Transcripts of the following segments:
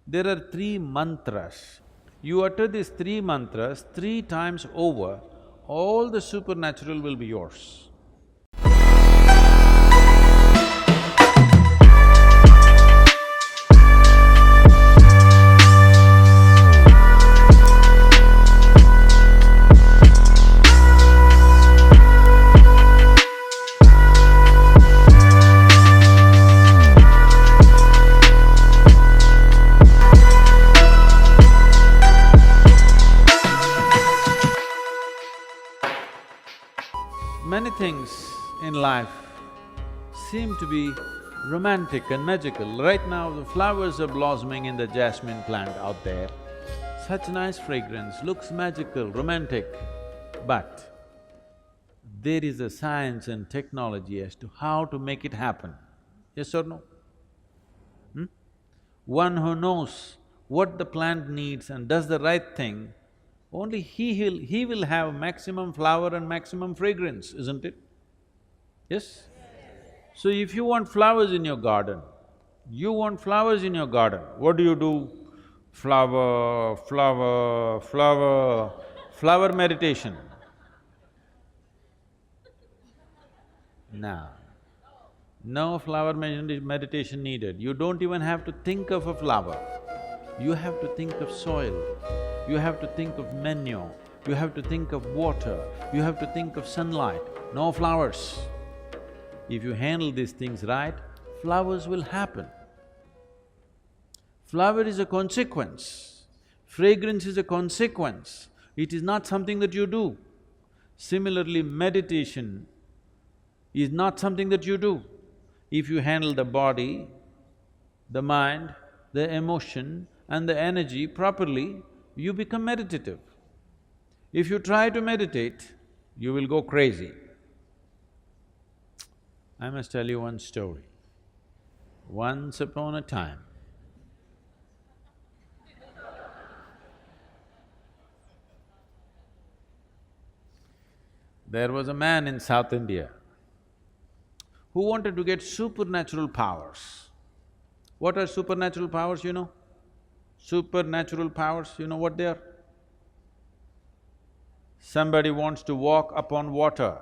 There are three mantras. You utter these three mantras 3 times over, all the supernatural will be yours. Many things in life seem to be romantic and magical. Right now, the flowers are blossoming in the jasmine plant out there. Such nice fragrance, looks magical, romantic. But there is a science and technology as to how to make it happen. Yes or no? One who knows what the plant needs and does the right thing, only he will have maximum flower and maximum fragrance, isn't it? Yes? So if you want flowers in your garden, what do? Flower, flower, flower, flower meditation. No, no flower meditation needed. You don't even have to think of a flower. You have to think of soil, you have to think of manure, you have to think of water, you have to think of sunlight, no flowers. If you handle these things right, flowers will happen. Flower is a consequence, fragrance is a consequence, it is not something that you do. Similarly, meditation is not something that you do. If you handle the body, the mind, the emotion and the energy properly, you become meditative. If you try to meditate, you will go crazy. I must tell you one story. Once upon a time, there was a man in South India who wanted to get supernatural powers. What are supernatural powers, you know? Supernatural powers, you know what they are? Somebody wants to walk upon water,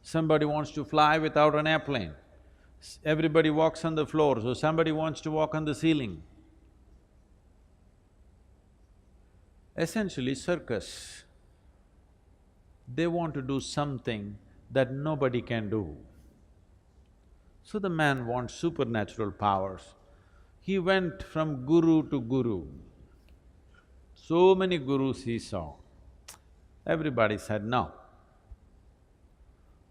somebody wants to fly without an airplane, everybody walks on the floor, so somebody wants to walk on the ceiling. Essentially, circus, they want to do something that nobody can do. So the man wants supernatural powers. He went from guru to guru. So many gurus he saw. Everybody said no.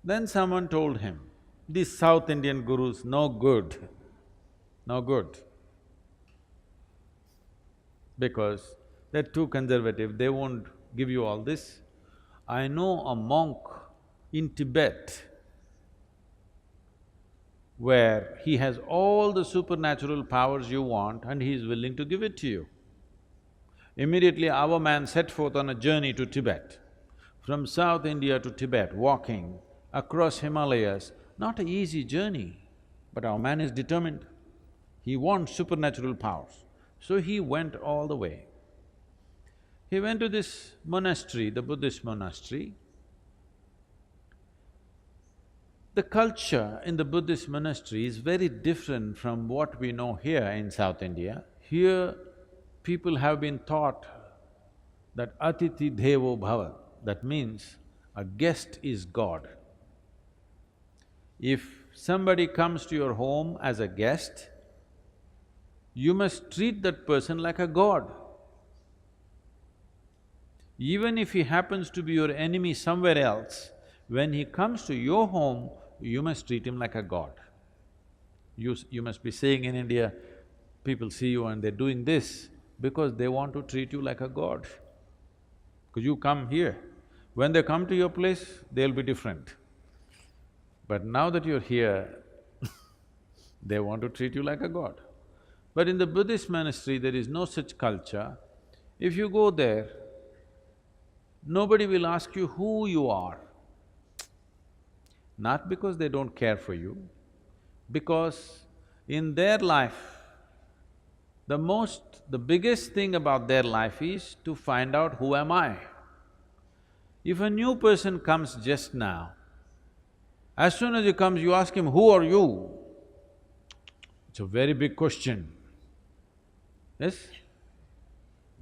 Then someone told him, these South Indian gurus, no good, no good. Because they're too conservative, they won't give you all this. I know a monk in Tibet where he has all the supernatural powers you want and he is willing to give it to you. Immediately our man set forth on a journey to Tibet. From South India to Tibet, walking across Himalayas, not an easy journey, but our man is determined. He wants supernatural powers. So he went all the way. He went to this monastery, the Buddhist monastery. The culture in the Buddhist monastery is very different from what we know here in South India. Here, people have been taught that Atiti Devo Bhava, that means a guest is God. If somebody comes to your home as a guest, you must treat that person like a god. Even if he happens to be your enemy somewhere else, when he comes to your home, you must treat him like a god. You must be saying in India, people see you and they're doing this because they want to treat you like a god. Because you come here, when they come to your place, they'll be different. But now that you're here, they want to treat you like a god. But in the Buddhist monastery, there is no such culture. If you go there, nobody will ask you who you are. Not because they don't care for you, because in their life, The biggest thing about their life is to find out who am I. If a new person comes just now, as soon as he comes, you ask him, who are you? It's a very big question. Yes?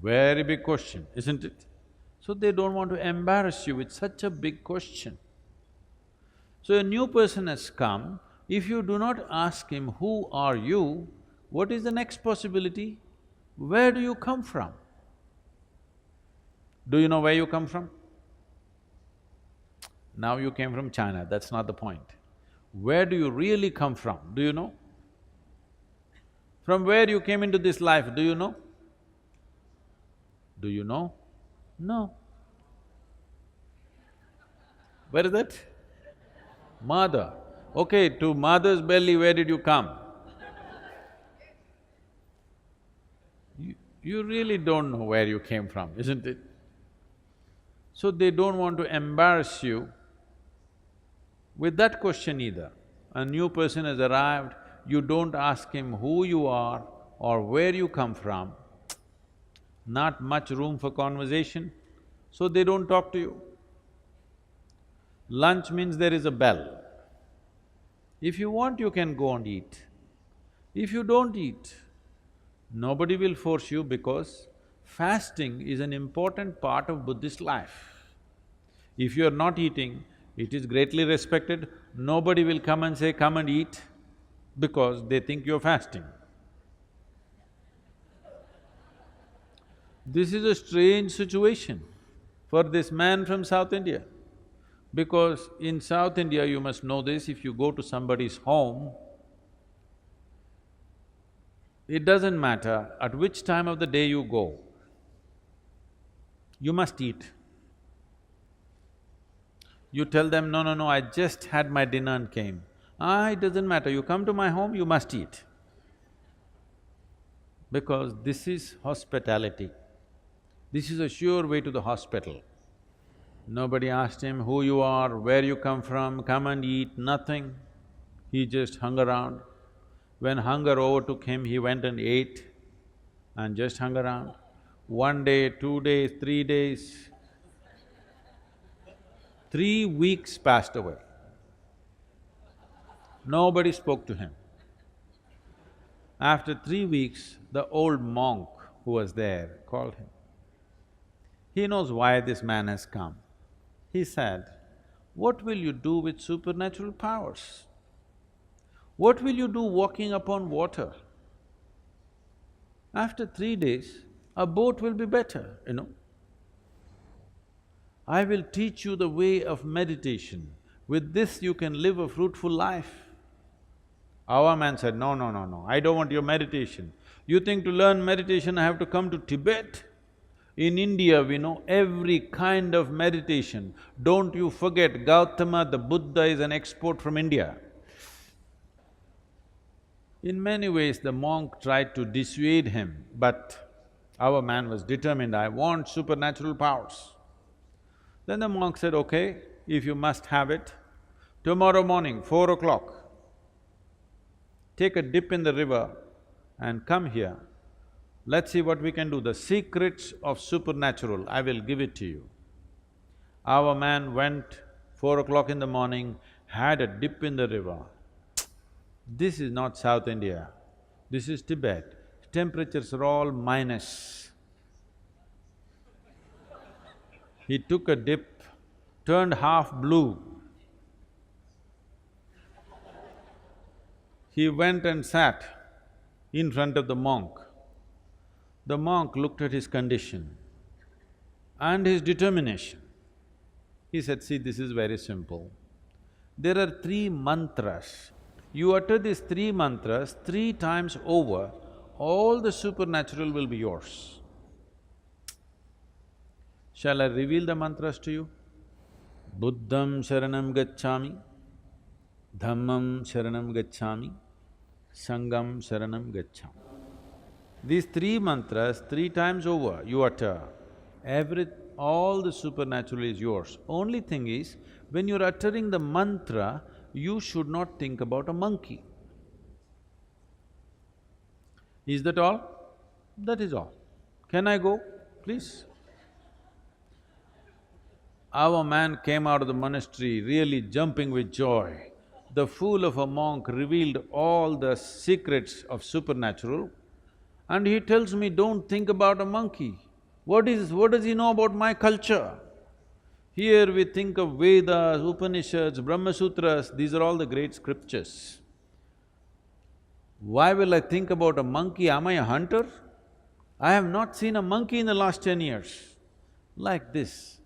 Very big question, isn't it? So they don't want to embarrass you with such a big question. So a new person has come, if you do not ask him, who are you, what is the next possibility? Where do you come from? Do you know where you come from? Now you came from China, that's not the point. Where do you really come from, do you know? From where you came into this life, do you know? Do you know? No. Where is that? Mother. Okay, to mother's belly, where did you come? You really don't know where you came from, isn't it? So they don't want to embarrass you with that question either. A new person has arrived, you don't ask him who you are or where you come from, not much room for conversation, so they don't talk to you. Lunch means there is a bell. If you want, you can go and eat. If you don't eat, nobody will force you because fasting is an important part of Buddhist life. If you are not eating, it is greatly respected, nobody will come and say, come and eat, because they think you're fasting. This is a strange situation for this man from South India. Because in South India, you must know this, if you go to somebody's home, it doesn't matter at which time of the day you go, you must eat. You tell them, no, no, no, I just had my dinner and came. It doesn't matter, you come to my home, you must eat. Because this is hospitality. This is a sure way to the hospital. Nobody asked him who you are, where you come and eat, nothing. He just hung around. When hunger overtook him, he went and ate and just hung around. 1 day, 2 days, 3 days, 3 weeks passed away. Nobody spoke to him. After 3 weeks, the old monk who was there called him. He knows why this man has come. He said, what will you do with supernatural powers? What will you do walking upon water? After 3 days, a boat will be better, you know. I will teach you the way of meditation. With this you can live a fruitful life. Our man said, no, no, no, no, I don't want your meditation. You think to learn meditation I have to come to Tibet? In India, we know every kind of meditation. Don't you forget, Gautama, the Buddha is an export from India. In many ways, the monk tried to dissuade him, but our man was determined, I want supernatural powers. Then the monk said, okay, if you must have it, tomorrow morning, 4 o'clock, take a dip in the river and come here. Let's see what we can do. The secrets of supernatural, I will give it to you. Our man went 4 o'clock in the morning, had a dip in the river. This is not South India, this is Tibet. Temperatures are all minus. He took a dip, turned half blue. He went and sat in front of the monk. The monk looked at his condition and his determination. He said, see, this is very simple. There are 3 mantras. You utter these 3 mantras 3 times over, all the supernatural will be yours. Shall I reveal the mantras to you? Buddham sharanam gacchami, Dhammam sharanam gacchami, Sangham sharanam gacchami. These 3 mantras 3 times over you utter, all the supernatural is yours. Only thing is, when you're uttering the mantra, you should not think about a monkey. Is that all? That is all. Can I go, please? Our man came out of the monastery really jumping with joy. The fool of a monk revealed all the secrets of supernatural, and he tells me, don't think about a monkey. What does he know about my culture? Here we think of Vedas, Upanishads, Brahma Sutras, these are all the great scriptures. Why will I think about a monkey? Am I a hunter? I have not seen a monkey in the last 10 years. Like this,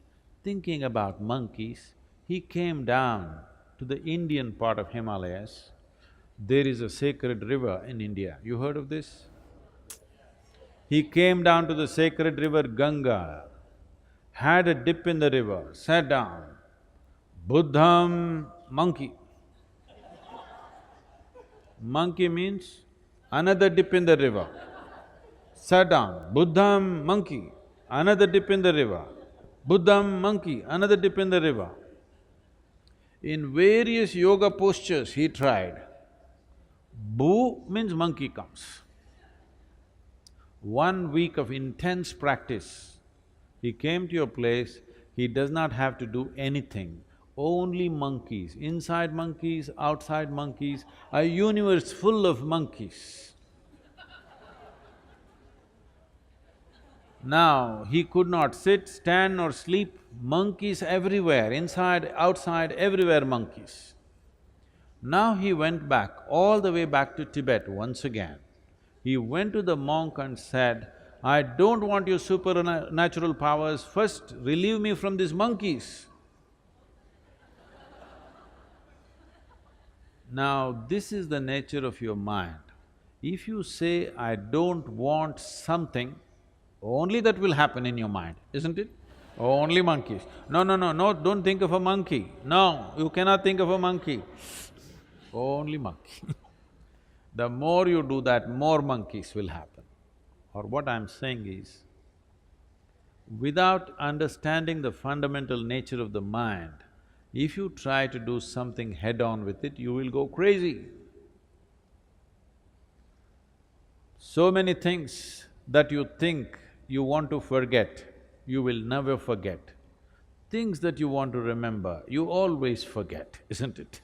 thinking about monkeys, he came down to the Indian part of Himalayas. There is a sacred river in India, you heard of this? He came down to the sacred river Ganga, had a dip in the river, sat down. Buddham, monkey. Monkey means another dip in the river. Sat down, Buddham, monkey, another dip in the river. Buddham, monkey, another dip in the river. In various yoga postures he tried. Bu means monkey comes. 1 week of intense practice, he came to your place, he does not have to do anything. Only monkeys, inside monkeys, outside monkeys, a universe full of monkeys. Now, he could not sit, stand or sleep, monkeys everywhere, inside, outside, everywhere monkeys. Now he went back, all the way back to Tibet once again. He went to the monk and said, I don't want your supernatural powers, first relieve me from these monkeys. Now, this is the nature of your mind. If you say, I don't want something, only that will happen in your mind, isn't it? Only monkeys. No, no, no, no, don't think of a monkey. No, you cannot think of a monkey. Only monkey. The more you do that, more monkeys will happen. Or what I'm saying is, without understanding the fundamental nature of the mind, if you try to do something head-on with it, you will go crazy. So many things that you think you want to forget, you will never forget. Things that you want to remember, you always forget, isn't it?